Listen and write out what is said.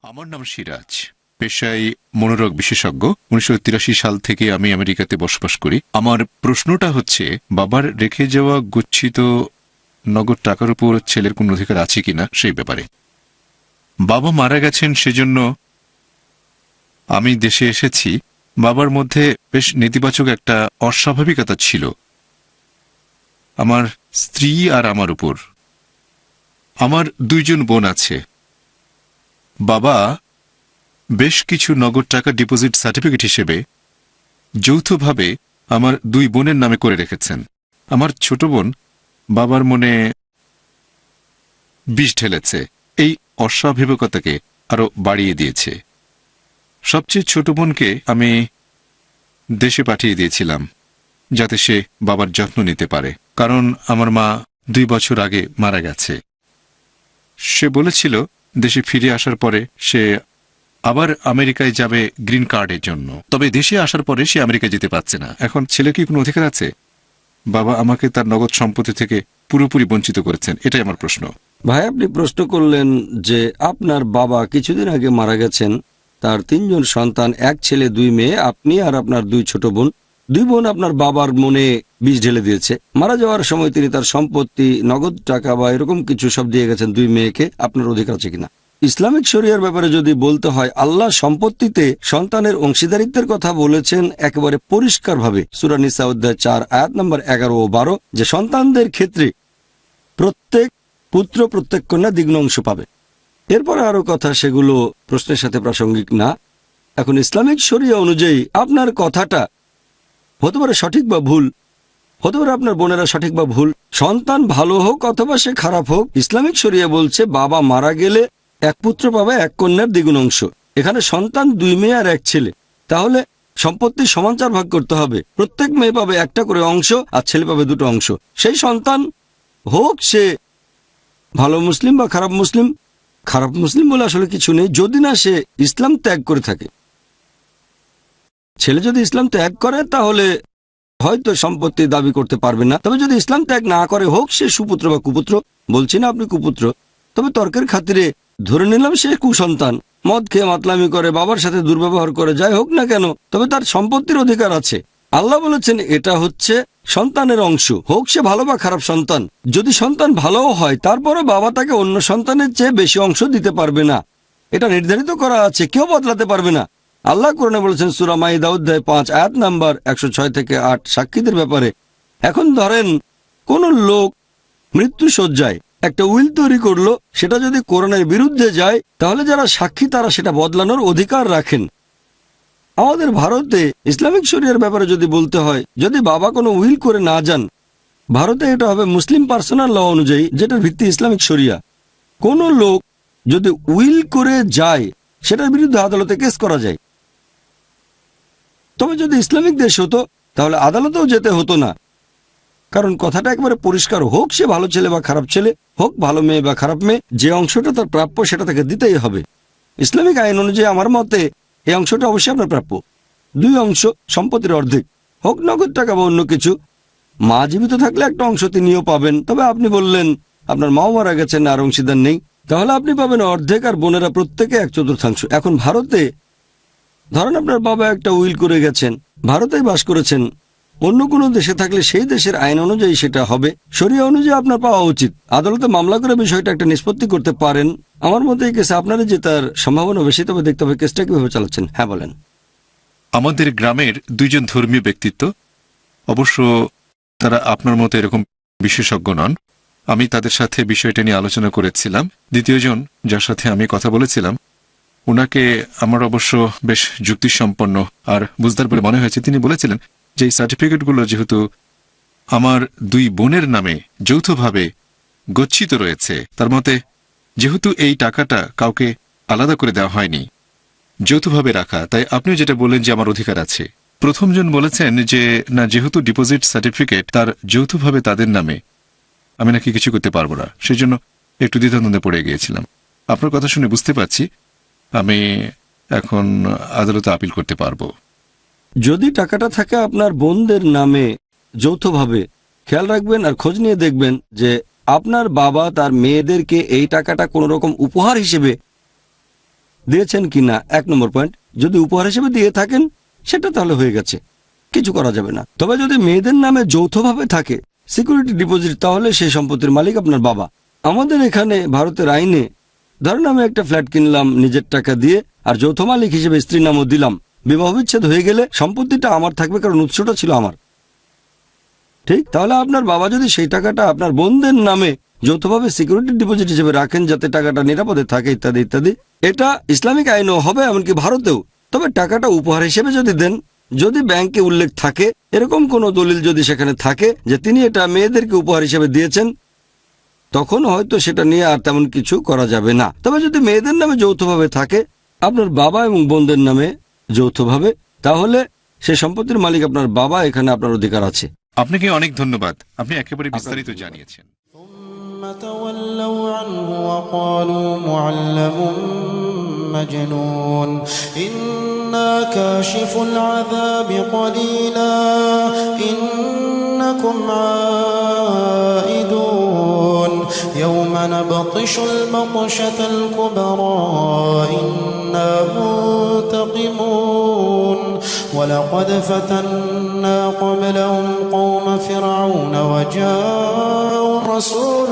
আমার নাম সিরাজ, পেশায় মনোরোগ বিশেষজ্ঞ। 1983 সাল থেকে আমি আমেরিকাতে বসবাস করি। আমার প্রশ্নটা হচ্ছে, বাবার রেখে যাওয়া গচ্ছিত নগদ টাকার উপর ছেলের কোন অধিকার আছে কিনা সেই ব্যাপারে। বাবা মারা গেছেন, সেজন্য আমি দেশে এসেছি। বাবার মধ্যে বেশ নেতিবাচক একটা অস্বাভাবিকতা ছিল আমার স্ত্রী আর আমার উপর। আমার দুইজন বোন আছে। বাবা বেশ কিছু নগদ টাকা ডিপোজিট সার্টিফিকেট হিসেবে যৌথভাবে আমার দুই বোনের নামে করে রেখেছেন। আমার ছোট বোন বাবার মনে বিষ ঢেলেছে, এই অস্বাভাবিকতাকে আরো বাড়িয়ে দিয়েছে। সবচেয়ে ছোট বোনকে আমি দেশে পাঠিয়ে দিয়েছিলাম যাতে সে বাবার যত্ন নিতে পারে, কারণ আমার মা 2 বছর আগে মারা গেছে। সে বলেছিল দেশে ফিরে আসার পরে সে আবার আমেরিকায় যাবে গ্রিন কার্ডের জন্য। তবে দেশে আসার পরে সে আমেরিকা যেতে পারছে না। এখন ছেলে কি কোনো অধিকার আছে? বাবা আমাকে তার নগদ সম্পত্তি থেকে পুরোপুরি বঞ্চিত করেছেন, এটাই আমার প্রশ্ন। ভাই, আপনি প্রশ্ন করলেন যে আপনার বাবা কিছুদিন আগে মারা গেছেন, তার 3 জন সন্তান, 1 ছেলে 2 মেয়ে, আপনি আর আপনার 2 ছোট বোন। 2 বোন আপনার বাবার মনে বিষ ঢেলে দিয়েছে। মারা যাওয়ার সময় তিনি তার সম্পত্তি, নগদ টাকা বা এরকম কিছু সব দিয়ে গেছেন 2 মেয়েকে। আপনার অধিকার আছে কিনা? ইসলামিক শরিয়ার ব্যাপারে যদি বলতে হয়, আল্লাহ সম্পত্তিতে সন্তানের অংশীদারিত্বের কথা বলেছেন একেবারে পরিষ্কারভাবে। সূরা নিসা অধ্যায় 4 আয়াত নম্বর 11 ও 12, যে সন্তানদের ক্ষেত্রে প্রত্যেক পুত্র প্রত্যেক কন্যা দ্বিগুণ অংশ পাবে। এরপরে আরো কথা, সেগুলো প্রশ্নের সাথে প্রাসঙ্গিক না। এখন ইসলামিক শরিয়া অনুযায়ী আপনার কথাটা হতে পারে সঠিক বা ভুল, হতে পারে আপনার বোনেরা সঠিক বা ভুল। সন্তান ভালো হোক অথবা সে খারাপ হোক, ইসলামিক শরিয়া বলছে বাবা মারা গেলে 1 পুত্র পাবে 1 কন্যার দ্বিগুণ অংশ। এখানে সন্তান 2 মেয়ে আর 1 ছেলে, তাহলে সম্পত্তি সমান 4 ভাগ করতে হবে। প্রত্যেক মেয়ে পাবে 1টা করে অংশ আর ছেলে পাবে 2টো অংশ। সেই সন্তান হোক সে ভালো মুসলিম বা খারাপ মুসলিম, খারাপ মুসলিম বলে আসলে কিছু নেই যদি না সে ইসলাম ত্যাগ করে থাকে। ছেলে যদি ইসলাম ত্যাগ করে তাহলে হয়তো সম্পত্তি দাবি করতে পারবে না। তবে যদি ইসলাম ত্যাগ না করে, হোক সে সুপুত্র বা কুপুত্র, বলছি না আপনি কুপুত্র, তবে তর্কের খাতিরে ধরে নিলাম সে কুসন্তান, মদ খেয়ে মাতলামি করে, বাবার সাথে দুর্ব্যবহার করে, যাই হোক না কেন, তবে তার সম্পত্তির অধিকার আছে। আল্লাহ বলেছেন এটা হচ্ছে সন্তানের অংশ, হোক সে ভালো বা খারাপ সন্তান। যদি সন্তান ভালোও হয়, তারপরে বাবা তাকে অন্য সন্তানের চেয়ে বেশি অংশ দিতে পারবে না। এটা নির্ধারিত করা আছে, কেউ বদলাতে পারবে না। আল্লাহ কোরআনে বলেছেন সূরা মাইদা অধ্যায় 5 আয়াত নাম্বার 106 থেকে 8 সাক্ষীদের ব্যাপারে। এখন ধরেন কোন লোক মৃত্যু শয্যায় একটা উইল তৈরি করলো, সেটা যদি কোরআনের বিরুদ্ধে যায়, তাহলে যারা সাক্ষী তারা সেটা বদলানোর অধিকার রাখেন। আমাদের ভারতে ইসলামিক শরিয়ার ব্যাপারে যদি বলতে হয়, যদি বাবা কোনো উইল করে না যান, ভারতে এটা হবে মুসলিম পার্সোনাল ল অনুযায়ী, যেটার ভিত্তি ইসলামিক শরিয়া। কোন লোক যদি উইল করে যায়, সেটার বিরুদ্ধে আদালতে কেস করা যায়। তবে যদি ইসলামিক দেশ হতো তাহলে আদালতেও যেতে হতো না, কারণ কথাটা একবারে পরিষ্কার, হোক সে ভালো ছেলে বা খারাপ ছেলে, হোক ভালো মেয়ে বা খারাপ মেয়ে, যে অংশটা তার প্রাপ্য সেটা তাকে দিতেই হবে। ইসলামিক আইন অনুযায়ী আমার মতে এই অংশটা অবশ্যই আপনার প্রাপ্য। 2 অংশ, সম্পত্তির অর্ধেক, হোক নগদ টাকা বা অন্য কিছু। মা জীবিত থাকলে একটা অংশ তিনিও পাবেন। তবে আপনি বললেন আপনার মাও মারা গেছেন আর অংশীদার নেই, তাহলে আপনি পাবেন অর্ধেক আর বোনেরা প্রত্যেকে 1/4। এখন ভারতে ধরেন আপনার বাবা একটা উইল করে গেছেন, ভারতেই বাস করেছেন, অন্য কোনো দেশে থাকলে সেই দেশের আইন অনুযায়ী সেটা হবে। শরিয়া অনুযায়ী আপনার পাওয়া উচিত। আদালতে মামলা করে বিষয়টা একটা নিষ্পত্তি করতে পারেন। আমার মতে এই কেসে আপনারই জেতার সম্ভাবনা বেশি, তবে দেখতে হবে কেসটা কিভাবে চালাচ্ছেন। হ্যাঁ বলেন। আমাদের গ্রামের 2 জন ধর্মীয় ব্যক্তিত্ব, অবশ্য তারা আপনার মতো এরকম বিশেষজ্ঞ নন। আমি তাদের সাথে বিষয়টা নিয়ে আলোচনা করেছিলাম। দ্বিতীয় জন যার সাথে আমি কথা বলেছিলাম, ওনাকে আমার অবশ্য বেশ যুক্তিসম্পন্ন আর বুঝদার বলে মনে হয়েছে। তিনি বলেছিলেন যে এই সার্টিফিকেটগুলো যেহেতু আমার 2 বোনের নামে যৌথভাবে গচ্ছিত রয়েছে, তার মতে যেহেতু এই টাকাটা কাউকে আলাদা করে দেওয়া হয়নি, যৌথভাবে রাখা, তাই আপনিও যেটা বললেন যে আমার অধিকার আছে। প্রথমজন বলেছেন যে না, যেহেতু ডিপোজিট সার্টিফিকেট তার যৌথভাবে তাদের নামে, আমি নাকি কিছু করতে পারবো না। সেই জন্য একটু দ্বিধাদ্বন্দ্বে পড়ে গিয়েছিলাম। আপনার কথা শুনে বুঝতে পারছি আমি এখন আদালতে আপিল করতে পারবো। যদি টাকাটা থাকে আপনার বোনদের নামে যৌথভাবে, খেয়াল রাখবেন আর খোঁজ নিয়ে দেখবেন যে আপনার বাবা তার মেয়েদেরকে এই টাকাটা কোনো রকম উপহার হিসেবে দিয়েছেন কিনা 1 নম্বর পয়েন্ট। যদি উপহার হিসেবে দিয়ে থাকেন সেটা তাহলে হয়ে গেছে, কিছু করা যাবে না। তবে যদি মেয়েদের নামে যৌথভাবে থাকে সিকিউরিটি ডিপোজিট, তাহলে সেই সম্পত্তির মালিক আপনার বাবা। আমাদের এখানে ভারতের আইনে ধরেন আমি একটা ফ্ল্যাট কিনলাম নিজের টাকা দিয়ে, আর যৌথ মালিক হিসেবে স্ত্রীর নামও দিলাম। বিবাহ বিচ্ছেদ হয়ে গেলে সম্পত্তিটা আমার থাকবে, কারণ উৎসটা ছিল আমার। ঠিক, তাহলে আপনার বাবা যদি সেই টাকাটা আপনার বোনদের নামে যৌথভাবে সিকিউরিটি ডিপোজিট হিসেবে রাখেন যাতে টাকাটা নিরাপদে থাকে ইত্যাদি ইত্যাদি, এটা ইসলামিক আইনও হবে, এমনকি ভারতেও। তবে টাকাটা উপহার হিসেবে যদি দেন, যদি ব্যাংকে উল্লেখ থাকে, এরকম কোনো দলিল যদি সেখানে থাকে যে তিনি এটা মেয়েদেরকে উপহার হিসেবে দিয়েছেন, তখন হয়তো সেটা নিয়ে আর তেমন কিছু করা যাবে না। তবে যদি মেয়েদের নামে যৌথভাবে থাকে, আপনার বাবা এবং বোনদের নামে যৌথভাবে, তাহলে সে সম্পত্তির মালিক আপনার বাবা, এখানে আপনার অধিকার আছে। আপনাকে অনেক ধন্যবাদ, আপনি একেবারে বিস্তারিত জানিয়েছেন। ثم تولوا عنه وقالوا معلم مجنون إنا كاشف العذاب قليلا إنكم عائدون يوم نبطش البطشة الكبرى إنا منتقمون ولقد فتنا قبلهم قوم فرعون وجاءوا رسول